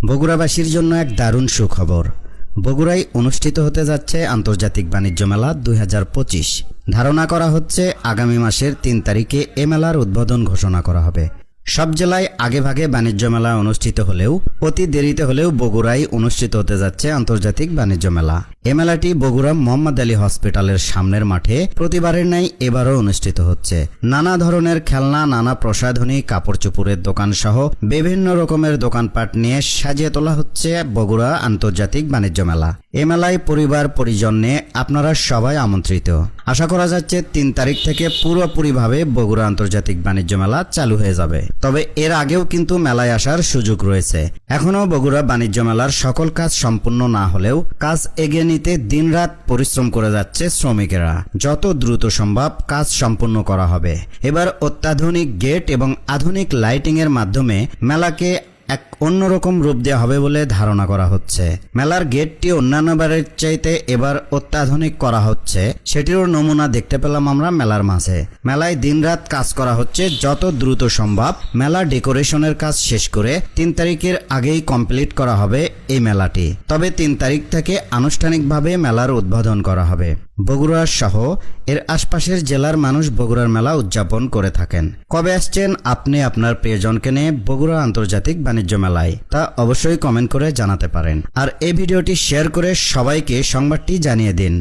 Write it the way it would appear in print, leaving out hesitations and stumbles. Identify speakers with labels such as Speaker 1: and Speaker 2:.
Speaker 1: বগুড়াবাসীর জন্য এক দারুণ সুখবর। বগুড়ায় অনুষ্ঠিত হতে যাচ্ছে আন্তর্জাতিক বাণিজ্য মেলা 2025। ধারণা করা হচ্ছে আগামী মাসের 3 তারিখে এ মেলার উদ্বোধন ঘোষণা করা হবে। সব জেলায় আগেভাগে বাণিজ্য মেলা অনুষ্ঠিত হলেও অতি দেরিতে হলেও বগুড়ায় অনুষ্ঠিত হতে যাচ্ছে আন্তর্জাতিক বাণিজ্য মেলা। এ মেলাটি বগুড়া মোহাম্মদ আলী হসপিটালের সামনের মাঠে প্রতিবারের ন্যায় এবারও অনুষ্ঠিত হচ্ছে। নানা ধরনের খেলনা, নানা প্রসাধনী, কাপড় চোপড়ের দোকান সহ বিভিন্ন রকমের দোকানপাট নিয়ে সাজিয়ে তোলা হচ্ছে বগুড়া আন্তর্জাতিক বাণিজ্য মেলা। এ মেলায় পরিবার পরিজন নিয়ে আপনারা সবাই আমন্ত্রিত। আশা করা যাচ্ছে 3 তারিখ থেকে পুরোপুরিভাবে বগুড়া আন্তর্জাতিক বাণিজ্য মেলা চালু হয়ে যাবে। তবে এর আগেও কিন্তু মেলায় আসার সুযোগ রয়েছে। এখনও বগুড়া বাণিজ্য মেলার সকল কাজ সম্পূর্ণ না হলেও কাজ এগিয়ে নিতে দিনরাত পরিশ্রম করে যাচ্ছে শ্রমিকেরা। যত দ্রুত সম্ভব কাজ সম্পূর্ণ করা হবে। এবার অত্যাধুনিক গেট এবং আধুনিক লাইটিং এর মাধ্যমে মেলাকে এক অন্যরকম রূপ দেওয়া হবে বলে ধারণা করা হচ্ছে। মেলার গেটটি অন্যান্য বারের চাইতে এবার অত্যাধুনিক করা হচ্ছে, সেটিরও নমুনা দেখতে পেলাম আমরা মেলার মাঝে। মেলায় দিনরাত কাজ করা হচ্ছে। যত দ্রুত সম্ভব মেলা ডেকোরেশনের কাজ শেষ করে 3 তারিখের আগেই কমপ্লিট করা হবে এই মেলাটি। তবে 3 তারিখ থেকে আনুষ্ঠানিকভাবে মেলার উদ্বোধন করা হবে। বগুড়া সহ এর আশপাশের জেলার মানুষ বগুড়ার মেলা উদযাপন করে থাকেন। কবে আসছেন আপনি আপনার প্রিয়জনকে নিয়ে বগুড়া আন্তর্জাতিক বাণিজ্য মেলায়, তা অবশ্যই কমেন্ট করে জানাতে পারেন। আর এই ভিডিওটি শেয়ার করে সবাইকে সংবাদটি জানিয়ে দিন।